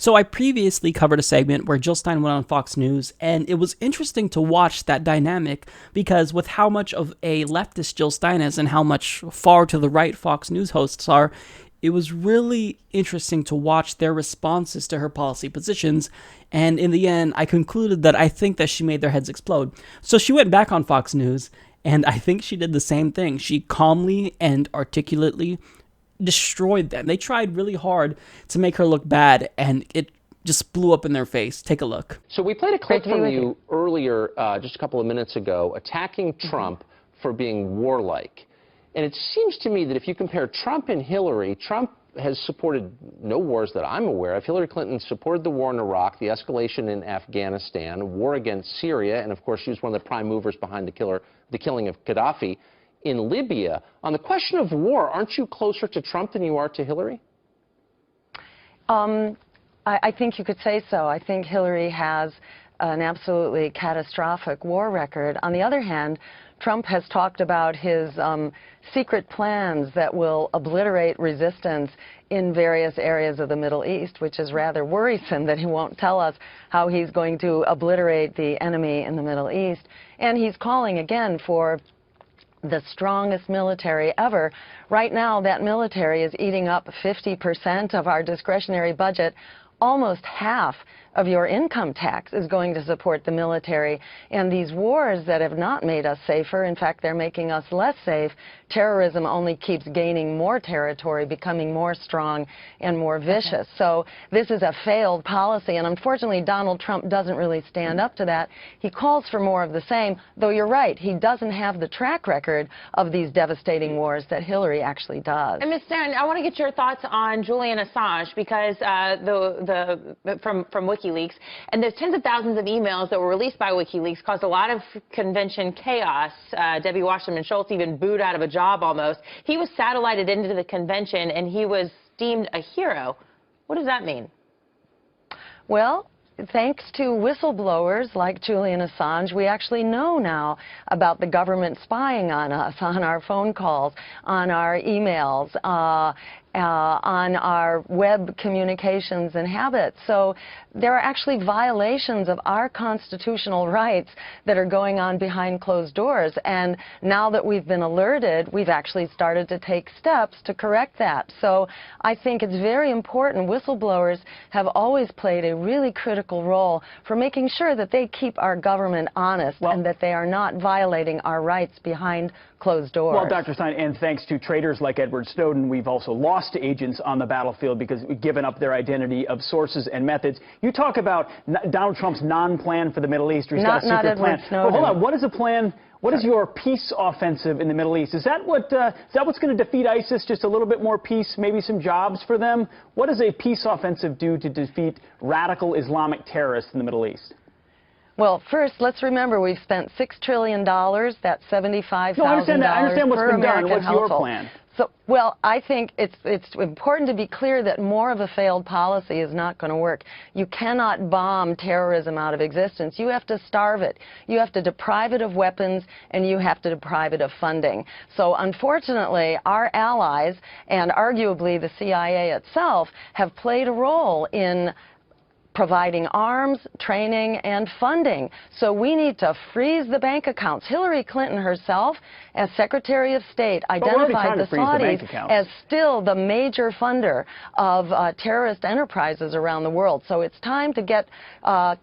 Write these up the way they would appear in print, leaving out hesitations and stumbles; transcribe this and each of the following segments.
So I previously covered a segment where Jill Stein went on Fox News, and it was interesting to watch that dynamic because with how much of a leftist Jill Stein is and how much far to the right Fox News hosts are, it was really interesting to watch their responses to her policy positions, and in the end, I concluded that I think that she made their heads explode. So she went back on Fox News, and I think she did the same thing. She calmly and articulately destroyed them. They tried really hard to make her look bad, and it just blew up in their face. Take a look. So we played a clip from you earlier, just a couple of minutes ago, attacking Trump for being warlike. And it seems to me that if you compare Trump and Hillary, Trump has supported no wars that I'm aware of. Hillary Clinton supported the war in Iraq, the escalation in Afghanistan, war against Syria, and of course she was one of the prime movers behind the killing of Gaddafi in Libya. On the question of war, aren't you closer to Trump than you are to Hillary? I think you could say so. I think Hillary has an absolutely catastrophic war record. On the other hand, Trump has talked about his secret plans that will obliterate resistance in various areas of the Middle East, which is rather worrisome that he won't tell us how he's going to obliterate the enemy in the Middle East. And he's calling again for the strongest military ever. Right now, that military is eating up 50% of our discretionary budget. Almost half of your income tax is going to support the military. And these wars that have not made us safer, in fact, they're making us less safe. Terrorism only keeps gaining more territory, becoming more strong and more vicious. So this is a failed policy, and unfortunately, Donald Trump doesn't really stand up to that. He calls for more of the same, though you're right, he doesn't have the track record of these devastating wars that Hillary actually does. And Ms. Stein, I want to get your thoughts on Julian Assange, because from WikiLeaks, and those tens of thousands of emails that were released by WikiLeaks caused a lot of convention chaos. Debbie Wasserman Schultz even booed out of a job almost. He was satellited into the convention, and he was deemed a hero. What does that mean? Well, thanks to whistleblowers like Julian Assange, we actually know now about the government spying on us, on our phone calls, on our emails, on our web communications and habits. So there are actually violations of our constitutional rights that are going on behind closed doors. And now that we've been alerted, we've actually started to take steps to correct that. So I think it's very important. Whistleblowers have always played a really critical role for making sure that they keep our government honest and that they are not violating our rights behind closed doors. Well, Dr. Stein, and thanks to traitors like Edward Snowden, we've also lost agents on the battlefield because we've given up their identity of sources and methods. You talk about Donald Trump's non-plan for the Middle East. He's got a secret plan. Well, hold on. What is the plan? What is your peace offensive in the Middle East? Is that what's going to defeat ISIS? Just a little bit more peace, maybe some jobs for them? What does a peace offensive do to defeat radical Islamic terrorists in the Middle East? Well, first, let's remember we've spent $6 trillion. That's $75,000 I understand what's been done. What's your plan? So, well, I think it's important to be clear that more of a failed policy is not going to work. You cannot bomb terrorism out of existence. You have to starve it. You have to deprive it of weapons, and you have to deprive it of funding. So, unfortunately, our allies, and arguably the CIA itself, have played a role in providing arms, training, and funding. So we need to freeze the bank accounts. Hillary Clinton herself, as Secretary of State, identified the Saudis as still the major funder of terrorist enterprises around the world. So it's time to get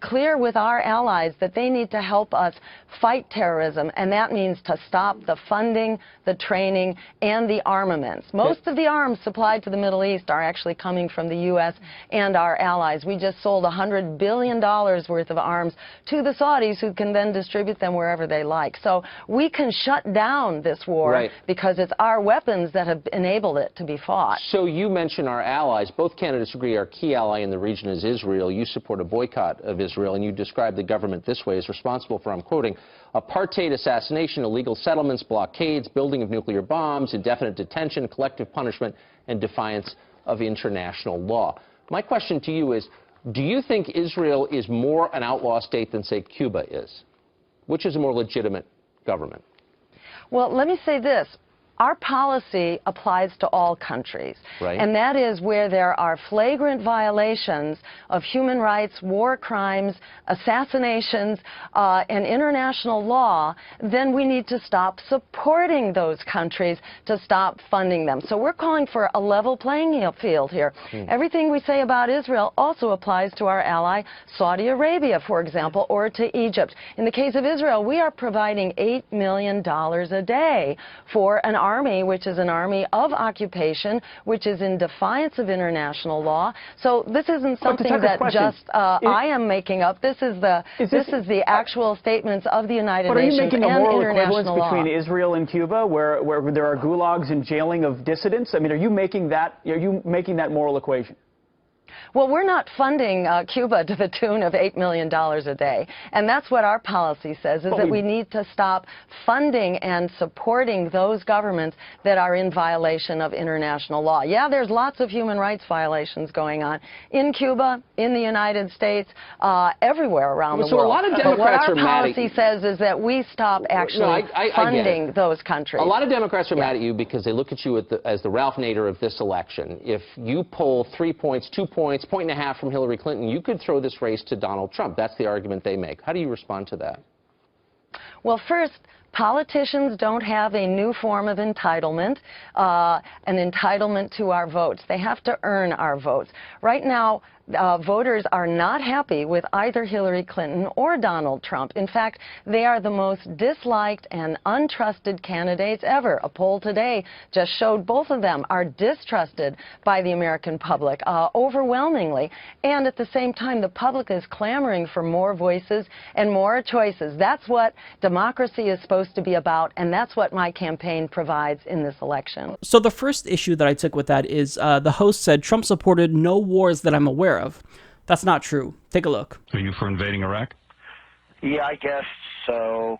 clear with our allies that they need to help us fight terrorism, and that means to stop the funding, the training, and the armaments. Most of the arms supplied to the Middle East are actually coming from the U.S. and our allies. We just sold $100 billion worth of arms to the Saudis, who can then distribute them wherever they like. So we can shut down this war because it's our weapons that have enabled it to be fought. So you mentioned our allies. Both candidates agree our key ally in the region is Israel. You support a boycott of Israel, and you describe the government this way as responsible for, I'm quoting, apartheid, assassination, illegal settlements, blockades, building of nuclear bombs, indefinite detention, collective punishment, and defiance of international law. My question to you is, do you think Israel is more an outlaw state than, say, Cuba is? Which is a more legitimate government? Well, let me say this. Our policy applies to all countries, right. And that is where there are flagrant violations of human rights, war crimes, assassinations, and international law, then we need to stop supporting those countries, to stop funding them. So we're calling for a level playing field here. Everything we say about Israel also applies to our ally Saudi Arabia, for example, or to Egypt. In the case of Israel, we are providing $8 million a day for an army, which is an army of occupation, which is in defiance of international law. So this isn't something that just I am making up. This is the actual statements of the United Nations and international law. But are you making a moral equivalence between Israel and Cuba, where there are gulags and jailing of dissidents? I mean, are you making that moral equation? Well, we're not funding Cuba to the tune of $8 million a day. And that's what our policy says, is that we need to stop funding and supporting those governments that are in violation of international law. Yeah, there's lots of human rights violations going on in Cuba, in the United States, everywhere around the world. So a lot of Democrats but what our policy says is that we stop actually funding those countries. A lot of Democrats are mad at you because they look at you as the Ralph Nader of this election. If you poll 3 points, 2 points, 1.5 from Hillary Clinton, you could throw this race to Donald Trump. That's the argument they make. How do you respond to that? Well, first, politicians don't have a new form of entitlement, an entitlement to our votes. They have to earn our votes. Right now, voters are not happy with either Hillary Clinton or Donald Trump. In fact, they are the most disliked and untrusted candidates ever. A poll today just showed both of them are distrusted by the American public overwhelmingly. And at the same time, the public is clamoring for more voices and more choices. That's what democracy is supposed to be about, and that's what my campaign provides in this election. So the first issue that I took with that is the host said Trump supported no wars that I'm aware of. That's not true. Take a look. Are you for invading Iraq? Yeah, I guess so.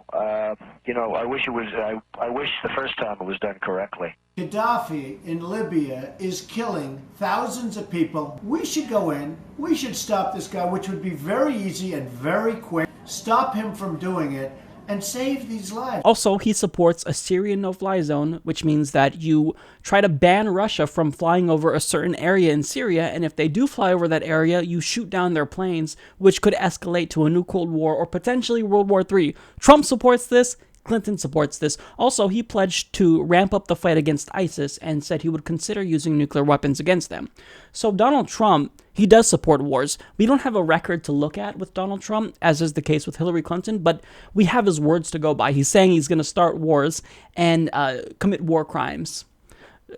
You know, I wish the first time it was done correctly. Gaddafi in Libya is killing thousands of people. We should go in. We should stop this guy, which would be very easy and very quick. Stop him from doing it and save these lives. Also, he supports a Syrian no-fly zone, which means that you try to ban Russia from flying over a certain area in Syria, and if they do fly over that area, you shoot down their planes, which could escalate to a new Cold War or potentially World War III. Trump supports this. Clinton supports this. Also, he pledged to ramp up the fight against ISIS and said he would consider using nuclear weapons against them. So Donald Trump, he does support wars. We don't have a record to look at with Donald Trump, as is the case with Hillary Clinton, but we have his words to go by. He's saying he's going to start wars and commit war crimes.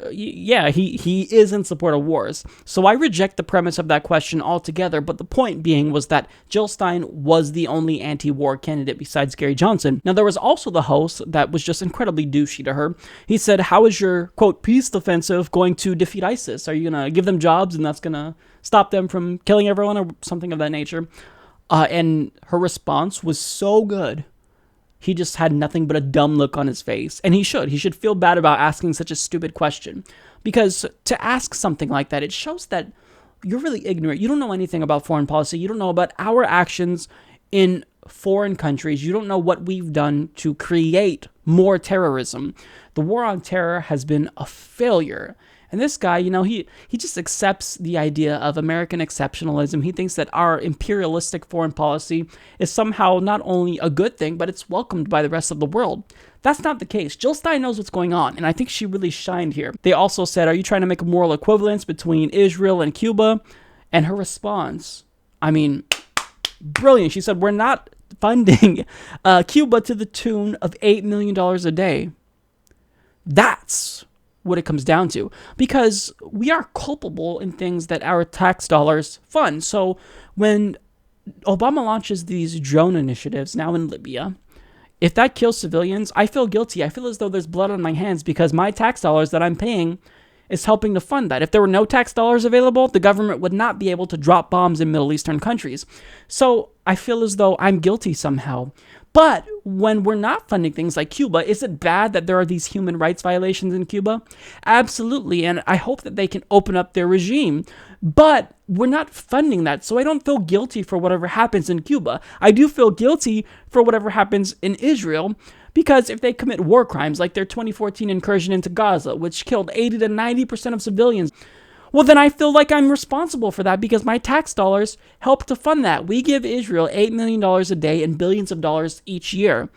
Yeah, he is in support of wars. So I reject the premise of that question altogether, but the point being was that Jill Stein was the only anti-war candidate besides Gary Johnson. Now, there was also the host that was just incredibly douchey to her. He said, how is your, quote, peace offensive going to defeat ISIS? Are you going to give them jobs and that's going to stop them from killing everyone or something of that nature? And her response was so good. He just had nothing but a dumb look on his face. And he should feel bad about asking such a stupid question. Because to ask something like that, it shows that you're really ignorant. You don't know anything about foreign policy. You don't know about our actions in foreign countries. You don't know what we've done to create more terrorism. The war on terror has been a failure. And this guy, you know, he just accepts the idea of American exceptionalism. He thinks that our imperialistic foreign policy is somehow not only a good thing, but it's welcomed by the rest of the world. That's not the case. Jill Stein knows what's going on, and I think she really shined here. They also said, are you trying to make a moral equivalence between Israel and Cuba? And her response, I mean, brilliant. She said, we're not funding Cuba to the tune of $8 million a day. That's what it comes down to, because we are culpable in things that our tax dollars fund. So when Obama launches these drone initiatives now in Libya, if that kills civilians, I feel guilty. I feel as though there's blood on my hands because my tax dollars that I'm paying is helping to fund that. If there were no tax dollars available, the government would not be able to drop bombs in Middle Eastern countries. So I feel as though I'm guilty somehow. But when we're not funding things like Cuba, is it bad that there are these human rights violations in Cuba? Absolutely, and I hope that they can open up their regime. But we're not funding that, so I don't feel guilty for whatever happens in Cuba. I do feel guilty for whatever happens in Israel, Because if they commit war crimes like their 2014 incursion into Gaza, which killed 80 to 90% of civilians, well, then I feel like I'm responsible for that because my tax dollars help to fund that. We give Israel $8 million a day and billions of dollars each year.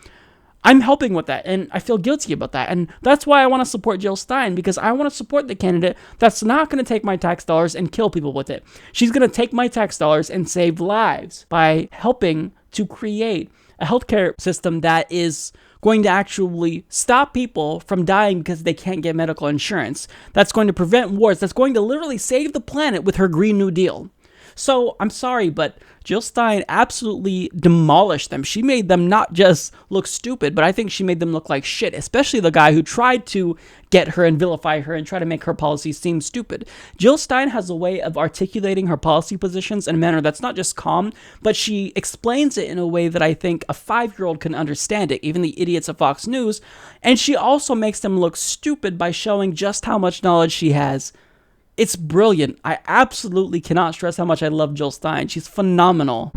I'm helping with that, and I feel guilty about that. And that's why I want to support Jill Stein, because I want to support the candidate that's not going to take my tax dollars and kill people with it. She's going to take my tax dollars and save lives by helping to create a healthcare system that is going to actually stop people from dying because they can't get medical insurance. That's going to prevent wars. That's going to literally save the planet with her Green New Deal. So, I'm sorry, but Jill Stein absolutely demolished them. She made them not just look stupid, but I think she made them look like shit, especially the guy who tried to get her and vilify her and try to make her policies seem stupid. Jill Stein has a way of articulating her policy positions in a manner that's not just calm, but she explains it in a way that I think a 5-year-old can understand it, even the idiots at Fox News, and she also makes them look stupid by showing just how much knowledge she has. It's brilliant. I absolutely cannot stress how much I love Jill Stein. She's phenomenal.